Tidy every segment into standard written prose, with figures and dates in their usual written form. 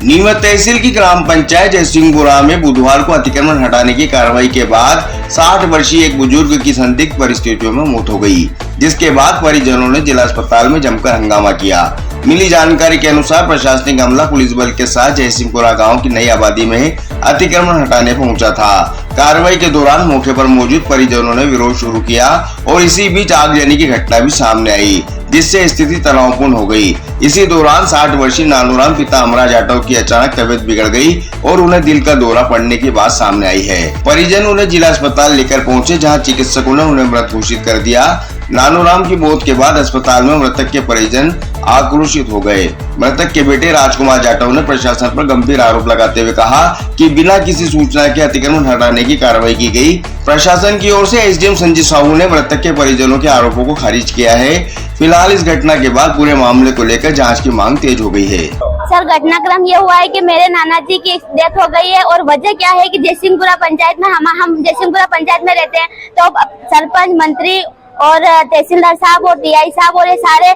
नीमच तहसील की ग्राम पंचायत जयसिंहपुरा में बुधवार को अतिक्रमण हटाने की कार्रवाई के बाद 60 वर्षीय एक बुजुर्ग की संदिग्ध परिस्थितियों में मौत हो गई, जिसके बाद परिजनों ने जिला अस्पताल में जमकर हंगामा किया। मिली जानकारी के अनुसार प्रशासनिक अमला पुलिस बल के साथ जयसिंहपुरा गांव की नई आबादी में अतिक्रमण हटाने पहुंचा था। कार्रवाई के दौरान मौके पर मौजूद परिजनों ने विरोध शुरू किया और इसी बीच आगजनी की घटना भी सामने आई, जिससे स्थिति तनावपूर्ण हो गई। इसी दौरान 60 वर्षीय नानूराम पिता अमराज जाटव की अचानक तबीयत बिगड़ गई और उन्हें दिल का दौरा पड़ने की बात सामने आई है। परिजन उन्हें जिला अस्पताल लेकर पहुंचे, जहां चिकित्सकों ने उन्हें मृत घोषित कर दिया। नानूराम की मौत के बाद अस्पताल में मृतक के परिजन आक्रोशित हो गए। मृतक के बेटे राजकुमार जाटव ने प्रशासन पर गंभीर आरोप लगाते हुए कहा कि बिना किसी सूचना के अतिक्रमण हटाने की कार्रवाई की गई। प्रशासन की ओर से एसडीएम संजय साहू ने मृतक के परिजनों के आरोपों को खारिज किया है। फिलहाल इस घटना के बाद पूरे मामले को लेकर जांच की मांग तेज हो गई है। सर, घटनाक्रम ये हुआ है कि मेरे नाना जी की डेथ हो गई है और वजह क्या है कि जयसिंहपुरा पंचायत में हम जयसिंहपुरा पंचायत में रहते हैं, तो सरपंच, मंत्री और तहसीलदार साहब और डीआई साहब और ये सारे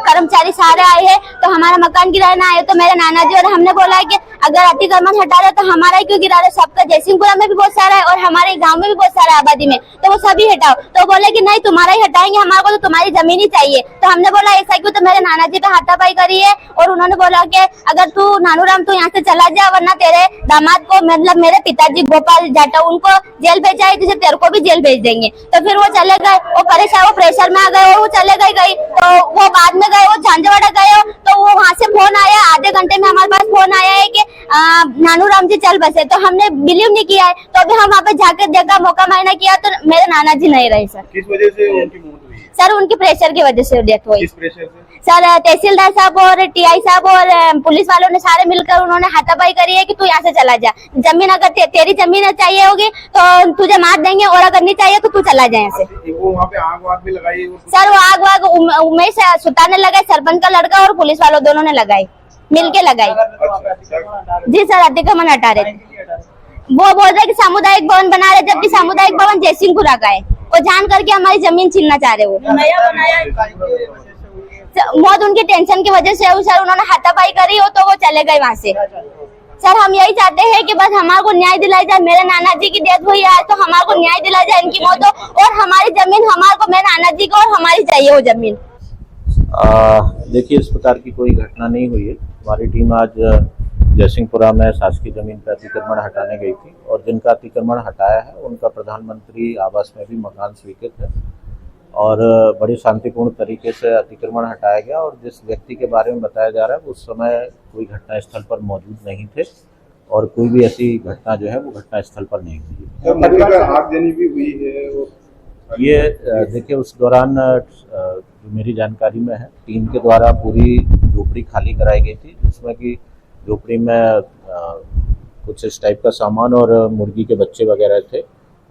कर्मचारी सारे आए हैं, तो हमारा मकान गिराना आए। तो मेरे नाना जी और हमने बोला है कि अगर अतिक्रमण हटा रहे तो हमारा ही क्यों गिरा रहे, सबका जयसिंहपुरा में भी बहुत सारा है और हमारे गांव में भी बहुत सारा आबादी में, तो वो सभी हटाओ। तो बोले कि नहीं, तुम्हारा ही हटाएंगे, हमारे को तो तुम्हारी जमीन ही चाहिए। तो हमने बोला ऐसा क्यों, तो मेरे नाना जी पे हाथापाई करी है और उन्होंने बोला कि अगर तू नानूराम तू यहाँ से चला जा, वरना तेरे दामाद को, मतलब मेरे पिताजी गोपाल जाटव, उनको जेल भेजा है, तुझे तेरे को भी जेल भेज देंगे। तो फिर वो चले गए, वो परेशान, वो प्रेशर में आ गए और वो चले गए। तो वो बाद में गए, वो झांझवाड़ा गए, तो वो वहाँ से फोन आया, आधे घंटे में हमारे पास फोन आया है कि नानूराम जी चल बसे। तो हमने बिलीव नहीं किया है, तो अभी हम वहाँ पे जाकर देखा, मौका मायना किया, तो मेरे नाना जी नहीं रहे। सर, किस वजह से उनकी मौत हुई? सर, उनकी प्रेशर की वजह से डेथ हुई। किस प्रेशर से? सर, तहसीलदार साहब और टीआई साहब और पुलिस वालों ने सारे मिलकर उन्होंने हाथापाई करी है कि तू यहाँ से चला जा, जमीन अगर तेरी जमीन चाहिए होगी तो तुझे मार देंगे और अगर नहीं चाहिए तो तू चला जाए यहाँ से। वो वहाँ पे आग वाग भी लगाई? सर, वो आग वाग उमेश सुतार ने लगाई, सरपंच का लड़का और पुलिस वालों दोनों ने लगाई, मिलके लगाई। जी सर, अतिक्रमण हटा रहे थे। वो बोल रहे कि सामुदायिक भवन बना रहे, जबकि सामुदायिक भवन जयसिंहपुरा का है और जान करके हमारी जमीन छीनना चाह रहे। वो नया बनाया, मौत उनकी टेंशन की वजह से सर, उन्होंने हाथापाई करी हो तो वो चले गए वहाँ से। सर, हम यही चाहते हैं कि बस हमारे को न्याय दिलाया जाए। मेरे नाना जी की डेथ हुई है तो हमारे को न्याय दिलाया जाए, इनकी मौत हो, और हमारी जमीन हमारे को, मेरे नाना जी को और हमारी चाहिए वो जमीन। देखिए, इस प्रकार की कोई घटना नहीं हुई है। हमारी टीम आज जयसिंहपुरा में शासकीय जमीन पर अतिक्रमण हटाने गई थी और जिनका अतिक्रमण हटाया है उनका प्रधानमंत्री आवास में भी मकान स्वीकृत है और बड़ी शांतिपूर्ण तरीके से अतिक्रमण हटाया गया। और जिस व्यक्ति के बारे में बताया जा रहा है उस समय कोई घटना स्थल पर मौजूद नहीं थे और कोई भी ऐसी घटना जो है वो घटना स्थल पर नहीं हुई। आगजनी भी हुई है ये देखिए, उस दौरान जो मेरी जानकारी में है, टीम के द्वारा पूरी झोपड़ी खाली कराई गई थी, जिसमें कि झोपड़ी में कुछ इस टाइप का सामान और मुर्गी के बच्चे वगैरह थे।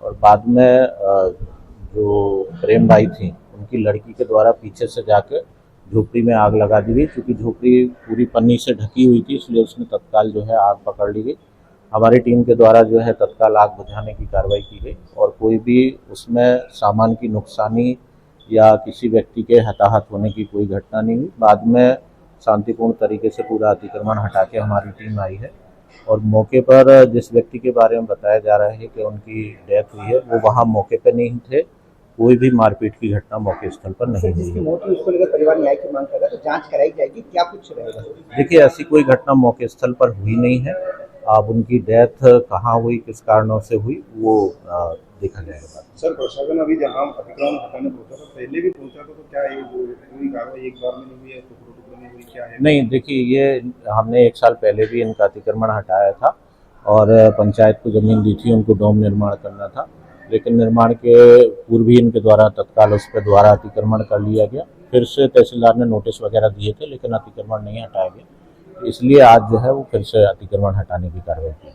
और बाद में जो प्रेम भाई थी उनकी लड़की के द्वारा पीछे से जाकर झोपड़ी में आग लगा दी गई। क्योंकि झोपड़ी पूरी पन्नी से ढकी हुई थी, इसलिए उसमें तत्काल जो है आग पकड़ ली गई। हमारी टीम के द्वारा जो है तत्काल आग बुझाने की कार्रवाई की गई और कोई भी उसमें सामान की नुकसानी या किसी व्यक्ति के हताहत होने की कोई घटना नहीं हुई। बाद में शांतिपूर्ण तरीके से पूरा अतिक्रमण हटा के हमारी टीम आई है और मौके पर जिस व्यक्ति के बारे में बताया जा रहा है कि उनकी डेथ हुई है, वो वहाँ मौके पर नहीं थे। कोई भी मारपीट की घटना मौके स्थल पर नहीं हुई। उसको लेकर परिवार न्याय की मांग कर रहा है, तो जांच कराई जाएगी, क्या कुछ रहेगा? देखिए, ऐसी कोई घटना मौके स्थल पर हुई नहीं है। अब उनकी डेथ कहाँ हुई, किस कारणों से हुई, वो देखा जाएगा। सर, प्रशासन अभी जहाँ अतिक्रमण हटाने पहुंचा था, पहले भी पहुंचा था, तो क्या ये पूरी कार्रवाई एक बार में नहीं हुई है, टुकड़ों में हुई, क्या है? नहीं, देखिए, ये हमने 1 साल पहले भी इनका अतिक्रमण हटाया था और पंचायत को जमीन दी थी, उनको डोम निर्माण करना था, लेकिन निर्माण के पूर्व ही इनके द्वारा तत्काल उस पर द्वारा अतिक्रमण कर लिया गया। फिर से तहसीलदार ने नोटिस वगैरह दिए थे, लेकिन अतिक्रमण नहीं हटाया गया, इसलिए आज जो है वो फिर से अतिक्रमण हटाने की कार्रवाई की।